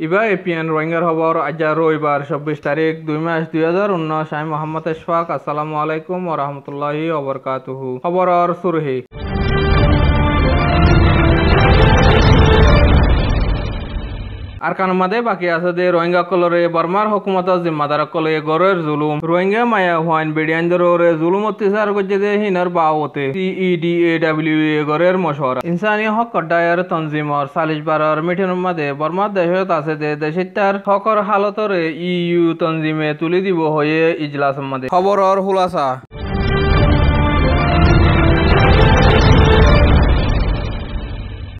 ইবা APN রোহিঙ্গার খবর আজ রবিবার ২৪ তারিখ ২ মাস ২০১৯। আমি মোহাম্মদ ইশফাক। আসসালামু আলাইকুম ওয়া রাহমাতুল্লাহি ওয়া বারাকাতুহু। খবরর সুরহি আর কানের মাঝে বাকি আছে যে রোহিঙ্গা কলরে বর্মার হুকুমত জিম্মাদার কলে গরের জুলুম রোহিঙ্গা মায়া হুয়াইন বেডিয়ানদরে জুলুম অত্যাচার করছে যে হিনার বাওতে CEDAW গরের মশওয়ারা ইনসানি হক কডায়ার তনজিমর ৪০ মিটিংয়ের মাঝে বর্মার দেশত আছে যে দেশিতার হকর হালতরে EU তনজিমে তুলি দিব হয়ে ইজলাসের মাঝে খবরর হুলাসা।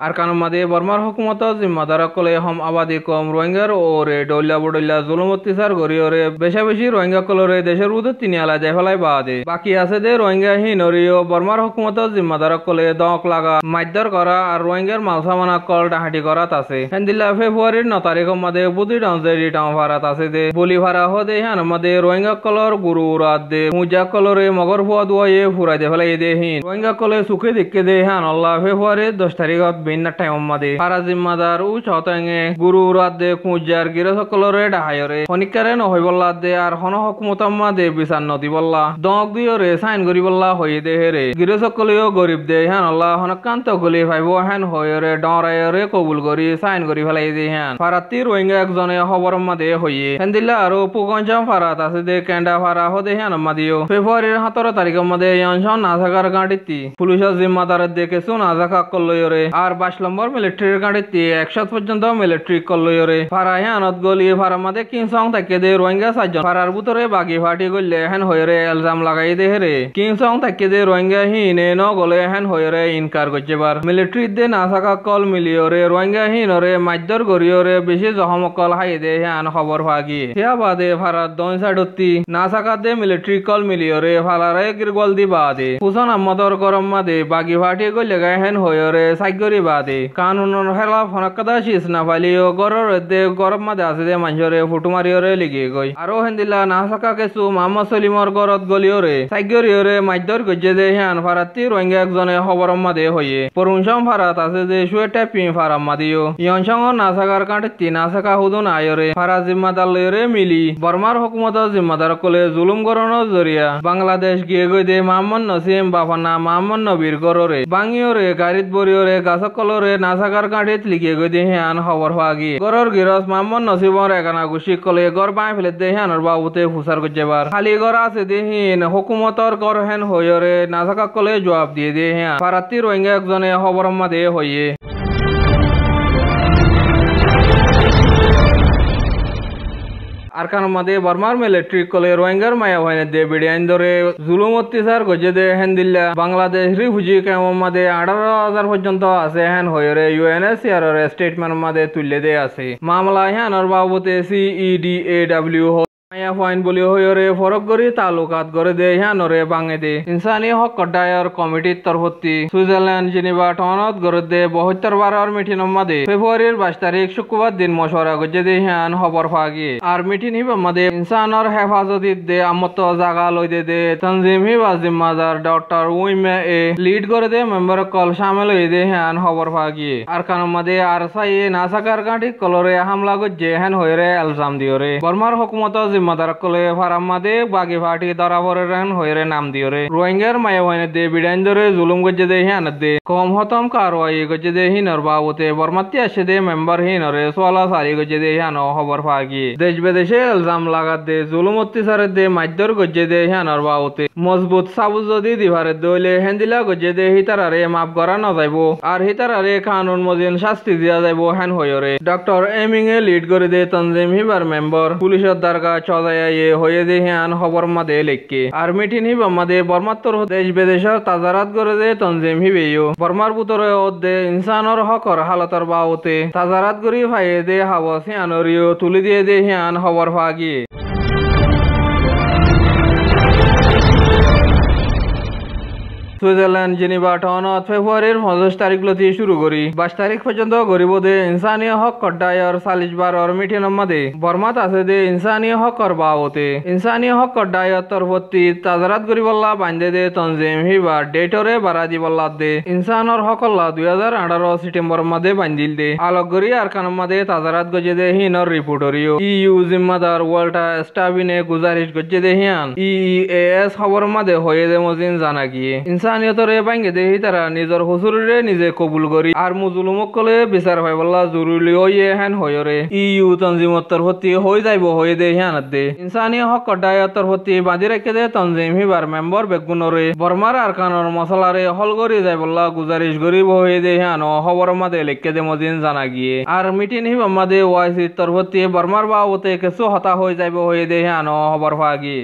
আর কানের মাঝে বর্মার হুকুমত জিম্মাদার কলে হম আবাদি কম রোহিঙ্গার ওরে ডল্লা বডল্লা জুলুম অত্যাচার করি ওরে বেশা বেশি রোহিঙ্গা কলরে দেশের বুধ তিনি আলা যায় ফেলাই বাদে বাকি আছে যে রোহিঙ্গা হিনরিও বর্মার হুকুমত জিম্মাদার কলে দক লাগা মাইদার করা আর রোহিঙ্গার মালসামানা কল ডাহাটি করাত আছে হেন্দিল্লা ফেব্রুয়ারির ৯ তারিখের মাঝে বুদ্ধি টাউন যে রিটাউন ভাড়াত আছে যে বলি ভাড়া হদে হান মাঝে রোহিঙ্গা কলর গুরু রাত দে মুজা কলরে মগর ফুয়া দুয়ে ফুরাই দে ফেলাই দে হিন রোহিঙ্গা কলে সুখে দেখে দে হান আল্লাহ ফেব্রুয়ারির ১০ তারিখত বিন্না টাইম মাদে পারা জিম্মাদার উ চতাঙ্গে গুরু রাত দে কুজার গিরস কলরে ডাহায়রে হনিকারে নহই বল্লা দে আর হন হকুমতাম মাদে বিচার নদী বল্লা দক দিয়রে সাইন করি বল্লা হয়ে দে হেরে গিরস কলিও গরিব দে হান আল্লাহ হনকান্ত গলি ভাইব হেন হয়রে ডরায়রে কবুল করি সাইন করি ফেলাই দে হান ফারাতি রোহিঙ্গা একজনে খবর মাদে হইয়ে হেন্দিল্লা আর পুগঞ্জাম ফারাত আছে দে কেন্ডা ফারা হদে হান মাদিও ফেব্রুয়ারির ১৭ তারিখের মাদে অনশন না থাকার গাঁটিতি পুলিশের জিম্মাদার দেখে শুন আজাকা করলরে আর ২২ নম্বর মিলিটারির গাড়িতে ১০০ পর্যন্ত মিলিটারি করলরে ফারাই আনত গলি ফারার মাঝে কিংসং থাকে দে রোহিঙ্গা ৪জন ফারার ভিতরে বাগি ফাটি গলে হেন হয়ে এলজাম লাগাই দে হেরে কিংসং থাকে দে রোহিঙ্গা হিনে ন গলে হেন হয়ে ইনকার করছে বার মিলিটারি দে না থাকা কল মিলিয়রে রোহিঙ্গা হিনরে মাধ্যর গরিয়রে বেশি জহম কল হাই দে হেন খবর ভাগি হিয়া বাদে ফারার দন সাইডতি না থাকা দে মিলিটারি কল মিলিয়রে ফালারে গিরগল দি বাদে হুসন আহমদর গরম মাদে বাগি ফাটি গলে গায়ে হেন হয়ে সাইগরি বাদে কানুনের খেলাফ হনকাদা শীষ না পালিও গরর দে গরম মাদে আছে দে মানুষরে ফুটু মারিয়রে লিগে গই আরো হেন্দিলা না থাকা কিছু মোহাম্মদ সলিমর গরত গলিওরে সাইগরিয়রে মাইদর গজে দে হ্যান ফারাতি রোহিঙ্গা একজনে খবর মাদে হইয়ে পরুনসং ফারাত আছে যে শুয়েটা পি ফারাম মাদিও ইয়নসং না থাকার কাঁটে না থাকা হুদুন আয়রে ফারা জিম্মাদার লয়রে মিলি বর্মার হুকুমত জিম্মাদার কলে জুলুম গরনের জরিয়া বাংলাদেশ গিয়ে গই দে মোহাম্মদ নসিম বাফানা মোহাম্মদ নবীর গররে বাঙিয়রে গাড়িত বরিয়রে গাছক কলরে না থাকার কাঁটিত লিখে গই দে হ্যান খবর ভাগি গরর গিরস মোহাম্মদ নসিবর একানা গুছি কলে গর বাই ফেলে দে হ্যানর বাবুতে ফুসার গজ্জেবার খালি গর আছে দে হিন হুকুমতর গর হেন হইরে না থাকা কলে জবাব দিয়ে দে হ্যাঁ ফারাতি রোহিঙ্গা একজনে খবর মাদে হইয়ে আর কানের মাঝে বর্মার মিলিটারি কলে রোহিঙ্গার মায়া হয়নে দে বেডিয়াইন ধরে জুলুম অত্যাচার গজে দে হেন দিল্লা বাংলাদেশ রিফিউজি ক্যাম্পের মাঝে ১৮,০০০ পর্যন্ত আছে হেন হয়ে UNHCR স্টেটমেন্ট মাঝে তুলে দে আছে মামলা হেনর বাবুতে CEDAW মায়া ফাইন বলি হইরে ফরক করি তালুকাত করে দে হ্যানরে বাঙে দে ইনসানি হক কডায়র কমিটির তরফতি সুইজারল্যান্ড জেনিভা টনত করে দে ৭২ মিটিং মাদে ফেব্রুয়ারির ২২ তারিখ শুক্রবার দিন মশওয়ারা গজে দে হ্যান খবর ফাগি আর মিটিং হিব মাদে ইনসানর হেফাজতিত দে আমত জাগা লই দে দে তনজিম হিবা জিম্মাদার ডক্টর উইমে এ লিড করে দে মেম্বার কল শামিল হই দে হ্যান খবর ফাগি আর কানের মাদে আর সাই না সাকার গাঁটি কলরে হামলা গজে হেন হইরে এলজাম দিওরে বর্মার হুকুমত জিম্মাদার কলে ফারাম মাদে বাগি ফাটি দরাবরের হেন হইরে নাম দিওরে রোহিঙ্গার মায়া হইনে দে বিডাইন ধরে জুলুম গজে দে হ্যান দে কম হতম কারওয়াই গজে দে হিনর বাবুতে বর্মাতি আসে দে মেম্বার হিনরে সোয়ালা সারি গজে দে হ্যান খবর ফাগি দেশ বিদেশে এলজাম লাগাত দে জুলুম অত্যাচারের দে মাধ্যর গজে দে হ্যানর বাবুতে মজবুত সাবুজ যদি দিভারে দইলে হেন্দিলা গজে দে হিতারারে মাফ করা না যাইব আর হিতারারে কানুন মজিন শাস্তি দিয়া যাইব হেন হইরে ডক্টর এমিং এ লিড করে দে তনজিম হিবার মেম্বার পুলিশের দরগা চজায় হয়ে দে হ্যান খবর মাদে লেখকে আর মিটিং হিবা মাদে বর্মাত্তর দেশ বিদেশের তাজারাত করে দে তনজিম হিবেও বর্মার বুতরে দে ইনসানর হকর হালতর বাউতে তাজারাত করি ভাইয়ে দে হাবস হ্যানরিও তুলি দিয়ে দে হ্যান খবর ভাগি সুইজারল্যান্ড জেনিভা টাউনত ফেব্রুয়ারির 25 তারিখ লতি শুরু করি 22 তারিখ পর্যন্ত গরিবদে ইনসানি হক কড্ডায়র 40 মিটিং মাদে বর্মাত আছে দে ইনসানি হকর বাবতে ইনসানি হক কড্ডায়র তরফতি তাজারাত গরিবল্লা বান্ধে দে তনজিম হিবার ডেটরে বাড়া দিবল্লা দে ইনসানর হকল্লা 2018 সেপ্টেম্বর মাদে বান্ধিল দে আলোকগরি আর কান মাদে তাজারাত গজে দে হিনর রিপোর্টরিও ইউ জিম্মাদার ওয়াল্টা স্টাবিনে গুজারিশ গজে দে হিয়ান ইএএস খবর মাদে হয়ে দে মজিন জানা গিয়ে ইনসানিয়তরে বাঙ্গে দে তারা নিজের হুজুরে নিজে কবুল করি আর মুজুলুমকলে বিচার পাইবল্লা জরুরি হইয়ে হেন হয়রে ইউ তনজিমতর হতি হয়ে যাইব হয়ে দে হিয়ানত দে ইনসানি হক কডায়তর হতি বাঁধি রেখে দে তনজিম হিবার মেম্বর বেগুনরে বর্মার আর কানর মশলারে হল করি যাইবল্লা গুজারিশ গরিব হয়ে দে হিয়ান খবর মাদে লেখকে দে মজিন জানা গিয়ে আর মিটিং হিবা মাদে ওয়াইসি তর হতি বর্মার বাবতে কিছু হতা হয়ে যাইব হয়ে দে হিয়ান খবর পাওয়া গিয়ে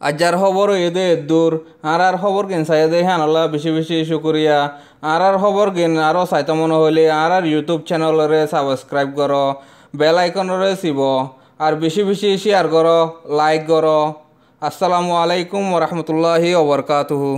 আজার খবর এদে দূর আর খবর কিন সাইদে হ্যান আল্লাহ বেশি বেশি শুক্রিয়া আর খবর কিন আরও চাইতে মনে হলে আর ইউটিউব চ্যানেলরে সাবস্ক্রাইব করো বেল আইকনরে চিব আর বেশি বেশি শেয়ার করো লাইক করো আসসালামু আলাইকুম ওয়া রাহমাতুল্লাহি ওয়া বারাকাতুহু।